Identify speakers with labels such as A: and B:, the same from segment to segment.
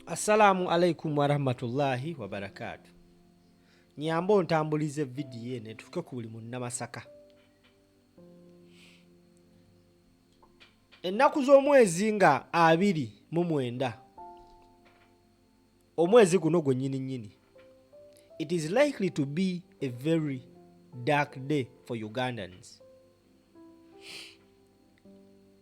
A: Assalamu alaikum wa rahmatullahi wa barakatuh. Nyambo ntambulize video ene tuke ku buli munna Masaka. Ennaku z'omwezi nga 29. Omwezi guno gwennyini. It is likely to be a very dark day for Ugandans.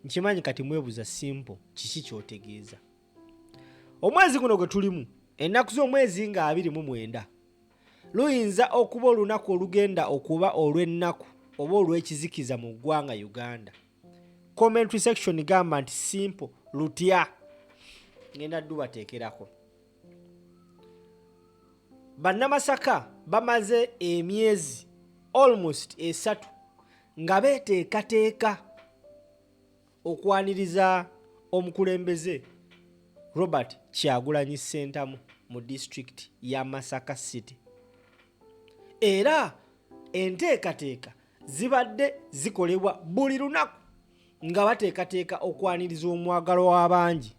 A: Nkimanyi kati mwebuza simple kiki kyotegeeza. Omwezi guno gwe tulimu ennaku z'omwezi nga 29 luyinza okuba olunaku olugenda okuba olw'ennaku oba olw'ekizikiza mu ggwanga Uganda. Commentary section gamba nti simple lutya ngenda dubateekerako. Bannamasaka bamaze emyezi almost 3 nga beteekateeka okwaniriza omukulembeze Robert Kyagulanyi Ssentamu mu district ya Masaka City. Era enteekateeka zibadde zikolebwa buli lunaku nga bateekateeka okwaniriza omwagalo w'abangi.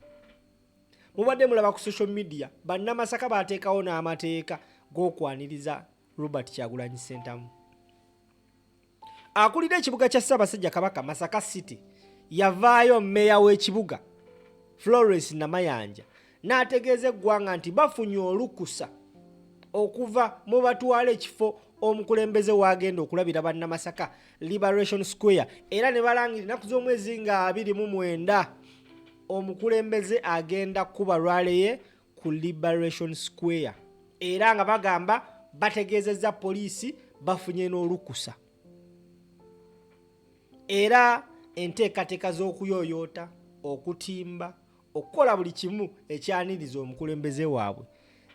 A: Mubadde mulaba ku social media bannamasaka bateekawo n'amateeka g'okwaniriza Robert Kyagulanyi Ssentamu. Akulira ekibuga kya Ssaabasajja Kabaka Masaka City yavaayo mmeeya w'ekibuga Florence Namayanja n'ategeeza eggwanga nti bafunye olukusa okuva mu batwala ekifo omukulembeze wagenda okulabira bannamasaka Liberation Square, era ne balangira ennaku z'omwezi nga 29 omukulembeze agenda kuba rwaleye ku Liberation Square, era nga bagamba bategeezezza poliisi bafunye n'olukusa. Era enteekateeka z'okuyooyoota, okutimba, okukola buli kimu ekyaniriza omukulembeze waabwe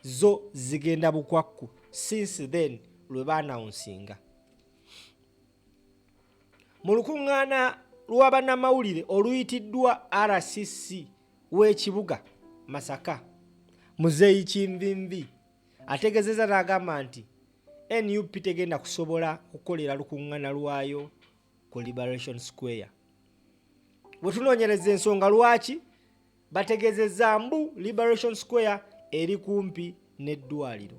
A: zo zigenda bukwakku since then lwe baanawunsinga. Mu lukungaana lw'abannamawulire oluyitiddwa RCC w'ekibuga Masaka, Muzeeyi Kinvinvi ategeezezza n'agamba nti NUP tegenda kusobola kukolera lukungaana lwayo ku Liberation Square. Bwe tunoonyereza ensonga lwaki bategeezezza mbu Liberation Square eri kumpi n'eddwaliro.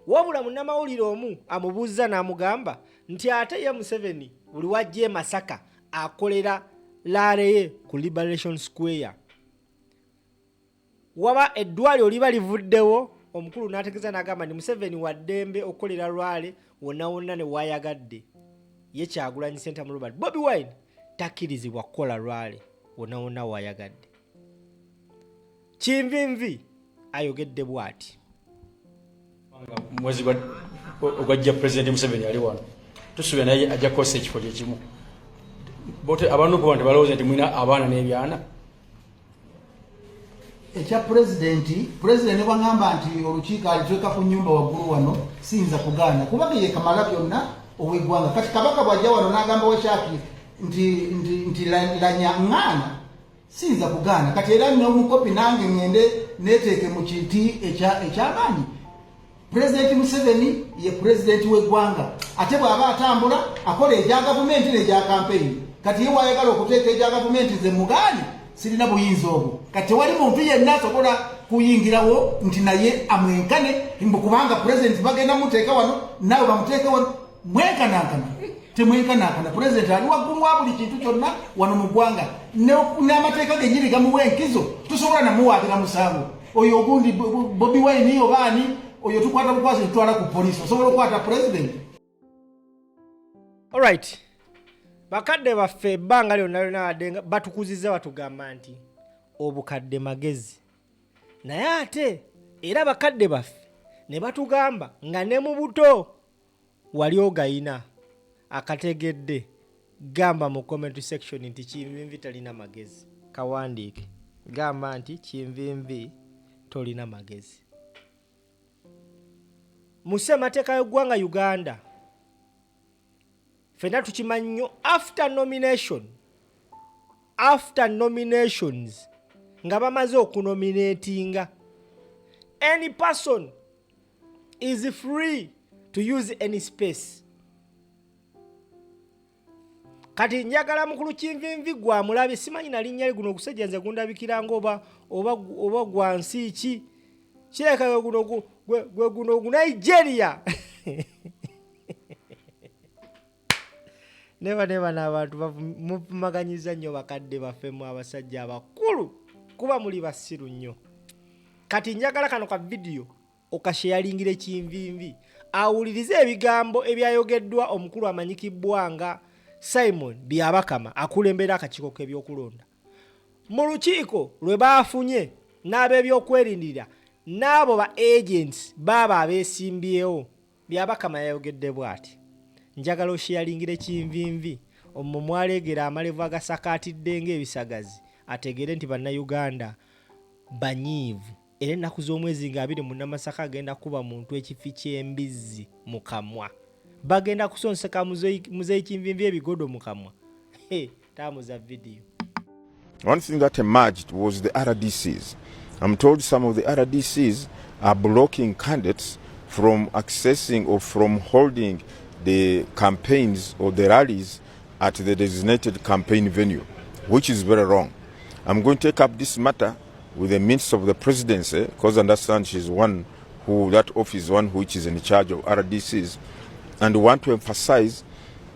A: Wabula munnamawulire omu amubuuza n'amugamba nti ate ye Museveni buli wajja Masaka akolera laaleye ku Liberation Square. Waba eddwaliro liba livuddewo, omukulu n'ategeeza n'agamba nti Museveni wa ddembe okukolera lwale wonna wonna ne waayagadde. Ye Kyagulanyi Ssentamu Robert Bobi Wine takkirizibwa kukola lwale wonna wonna waayagadde. Kinvinvi ayogedde bw'ati.
B: Mwezi ogwajja President Museveni ali wano tusuubira naye ajja kukosa ekifo kyekimu. Abantu kuba nti balowooza nti mulina abaana n'ebyana.
C: Ekya pulezidenti ne bw'agamba nti olukiiko aliteeka ku nnyumba waggulu wano siyinza kugaana kubanga ye kamala byonna ow'eggwanga. Kati kabaka bw'ajja wano n'agamba wekyaki nti lanyaŋŋaana siyinza kugaana. Kati era n'omukopi nange ngende neeteeke mu kiti eky'amaanyi. Pulezidenti Museveni ye pulezidenti w'eggwanga, ate bw'aba atambula akola egya gavumenti n'egya kampeyini. Kati ye wayagala okuteeka egya gavumenti nze mugaani sirina buyinza obwo. Kati tewali muntu yenna asobola kuyingirawo nti naye amwenkane kubanga pulezidenti bagenda muteeka wano nawe bamuteeke wano. Mwenkanankana temwenkanankana. Pulezidenti ali waggulu wa buli kintu kyonna wano mu ggwanga, n'amateeka gennyini gamuwa enkizo tusobola namuwaabira musango. Oyo ogundi Bobi Wine obaani oyo tukwata bukwasi tutwala ku poliisi osobola okukwata pulezidenti.
A: Alright, bakadde baffe ebbanga lyonna batukuzizza batugamba nti obukadde magezi, naye ate era bakadde baffe ne batugamba nga ne mu buto wali ogayina akategedde. Gamba mu comment section nti Kinvinvi talina magezi. Kawandiike gamba nti Kinvinvi tolina magezi. Mu ssemateeka y'eggwanga Uganda ffenna tukimanyi nnyo after nominations nga bamaze okunominatinga, any person is free to use any space. kati njagala mukulu Kinvinvi gwa mulabe simanyi na linnya lye guno okusajja nze gundabikira oba gwa nsi ki kireka guno Nigeria neba n'abantu mumaganyiza nnyo bakadde baffemu abasajja abakulu kuba muli basiru nnyo. Kati njagala kano ka video okasheyalingire Kinvinvi awulirize ebigambo ebyayogeddwa omukulu amanyikibwa nga Simon Byabakama akulembera akakiiko k'ebyokulonda mu lukiiko lwe baafunye n'ab'ebyokwerindirira n'abo ba agents baba abeesimbyewo. Byabakama yayogedde bw'ati, njagala osheyalingire Kinvinvi omwo mwaleegera amalevu agasakaatidde ng'ebisagazi ategere nti bannayuganda banyiivu era ennaku z'omwezi nga 20 Masaka agenda kuba muntu ekifi ky'embizzi mu kamwa, bagenda kusonseka muzeeyi Kinvinvi ebigodo mu kamwa. Tamuza video.
D: One thing that emerged was the RDCs. I'm told some of the RDCs are blocking candidates from accessing or from holding the campaigns or the rallies at the designated campaign venue, which is very wrong. I'm going to take up this matter with the Minister of the Presidency, because I understand she's one who, that office is one which is in charge of RDCs, and want to emphasize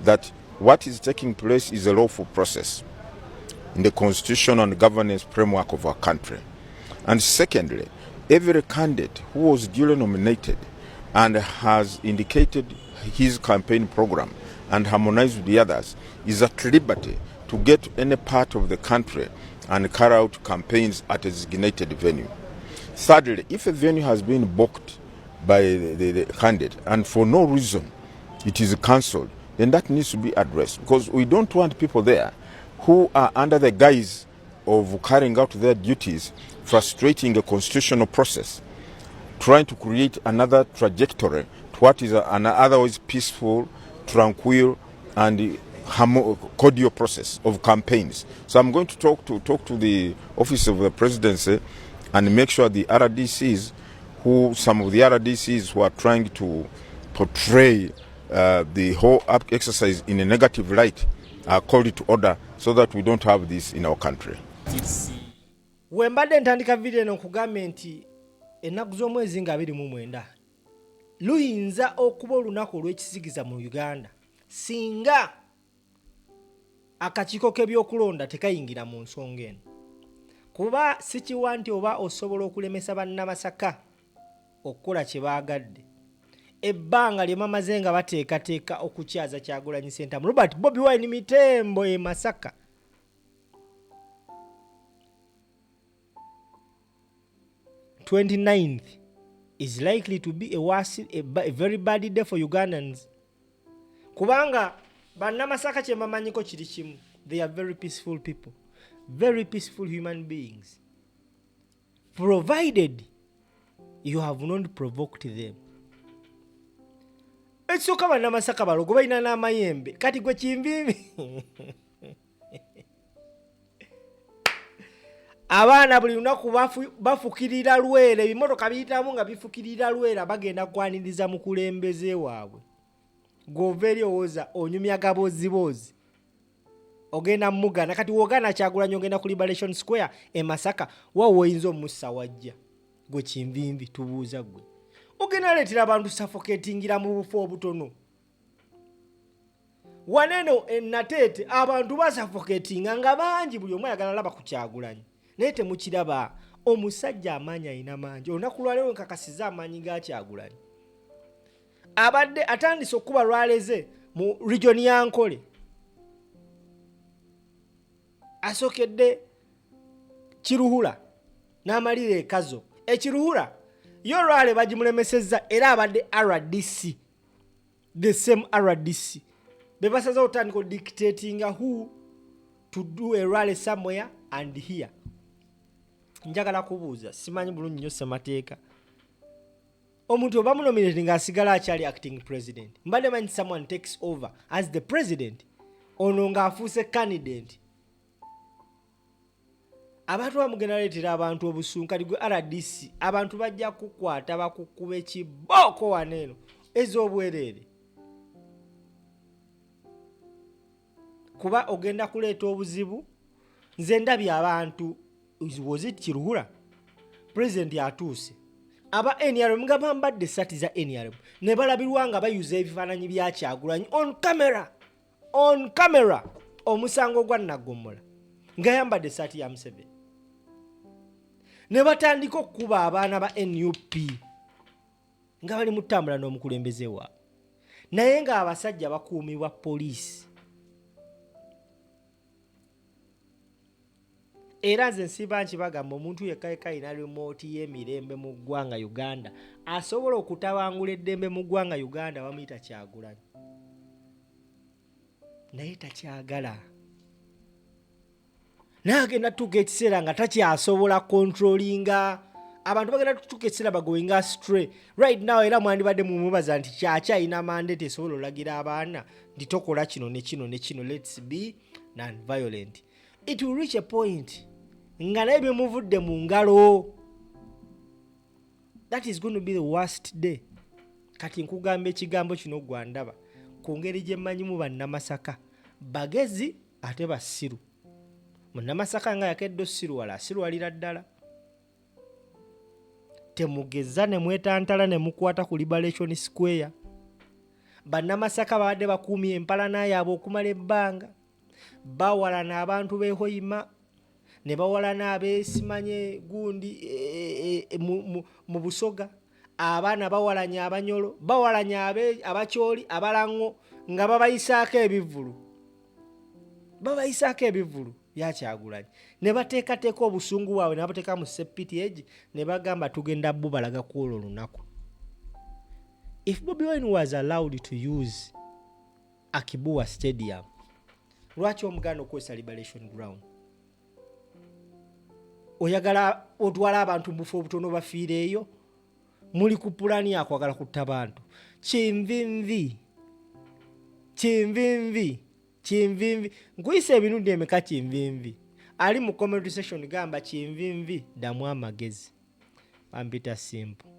D: that what is taking place is a lawful process in the constitution and governance framework of our country. And secondly, every candidate who was duly nominated and has indicated his campaign program and harmonized with the others is at liberty to get to any part of the country and carry out campaigns at a designated venue. Thirdly, if a venue has been booked by the candidate and for no reason it is cancelled, then that needs to be addressed, because we don't want people there who are under the guise of carrying out their duties, frustrating the constitutional process, trying to create another trajectory to what is an otherwise peaceful, tranquil, and cordial process of campaigns. So I'm going to talk to the office of the presidency and make sure the RDCs, some of the RDCs who are trying to portray the whole exercise in a negative light are called to order, so that we don't have this in our country.
A: Wembadde ntandika video eno kugambe nti ennaku z'omwezi nga 29 luyinza okuba olunaku olw'ekisigiza mu Uganda singa akakiiko k'ebyokulonda tekayingira mu nsonga eno, kuba sikiwa nti oba osobola okulemesa bannamasaka okukola kye baagadde ebbanga lye bamaze nga bateekateeka okukyaza Kyagulanyi Ssentamu. Robert Bobi Wine Mitembo e Masaka. The 29th is likely to be a very bad day for Ugandans. Kubanga bannamasaka kye bamanyiko kiri kimu, they are very peaceful people, very peaceful human beings, provided you have not provoked them. Ekisooka bannamasaka balogo balina n'amayembe, kati gwe Kinvinvi abaana buli lunaku bafukirira Lwera, ebimotoka biyitamu nga bifukirira Lwera, bagenda kwaniriza mu kulembeze waabwe. Goveri owoza onyumya gabozibozi ogenda mugana, kati wogana Kyagulanyi ogenda ku Liberation Square e Masaka, wawo oyinza omussa wajja gwe Kinvinvi. Tubuuza gwe ogenda leetera abantu suffocatingira mu bufo obutono. Waneno Nateete abantu basuffocatinga nga bangi, buli omu ayagala laba ku Kyagulanyi naye temukiraba. Omusajja amaanyi alina mangi, olunaku lwaleero nkakasiza amaanyi ga Kyagulanyi. Abadde atandise okuba lwaleze mu region ya Nkole, asokedde Kiruhura n'amalira ekazo. Ekiruhura yo lwale bagimulemesezza era abadde RDC, the same RDC be basaza otandika dictating who to do a rally somewhere and here. Njagala kubuuza, simanyi bulungi nnyo ssemateeka, omuntu oba munominating nga asigala akyali acting president, mbadde manyi someone takes over as the president ono nga afuuse candidate, abantu bamugenda leetera abantu obusunkali gwe RDC, abantu bajja kukwata bakukuba ekibooko waneeno ez'obwereere. kuba ogenda kuleeta obuzibu. Nze ndabye abantu Kiruhura president atuuse aba NRM nga bambadde essati za NRM ne balabirwa nga bayuza ebifaananyi bya Kyagulanyi on camera omusango gwa Nnagomola nga yambadde essati ya Museveni ne batandika okukuba abaana ba NUP nga bali mu ttambula n'omukulembeze waabwe naye nga abasajja bakuumibwa poliisi. Era nze nsiba nkibagamba omuntu yekka alina remote y'emirembe mu ggwanga Uganda asobola okutabangula eddembe mu ggwanga Uganda bamuyita Kyagulanyi naye takyagala naagenda tutuuka ekiseera nga takyasobola controllinga abantu bagenda tutuuka ekiseera bagoinga astray right now. Era mwandibadde mumubaza nti kyakyalina mandate esobola olagira abaana nti tokola kino ne kino ne kino, let's be non-violent. It will reach a point nga naye bimuvudde mu ngalo. That is going to be the worst day. Kati nkugamba ekigambo kino gwandaba ku ngeri gye mmanyimu bannamasaka bagezi ate basiru. Munnamasaka nga yakedde osiruwala asiruwalira ddala. Temugeza ne mwetantala ne mukwata ku Liberation Square. Bannamasaka babadde bakuumye empalana yaabwe okumala ebbanga. Bawalana abantu behoyima ne bawalana abeesimanye gundi mu Busoga. Abaana bawalanya Abanyolo, bawalanya Abakyoli, Abalango nga babayisaako ebivulu bya Kyagulanyi ne bateekateeka obusungu bwabwe ne bateeka mu sepiti egi ne bagamba tugenda bubalaga ku olwo lunaku. If Bobi Wine was allowed to use Akibuwa Stadium, lwaki omuganda okwesa Liberation Ground? Oyagala otwala abantu mu bufo obutono bafiireeyo? Muli ku pulani yakwagala kutta bantu. Kinvinvi. Nkuyisa emirundi emeka Kinvinvi. Ali mu comment section gamba Kinvinvi damu amagezi. Bampita simple.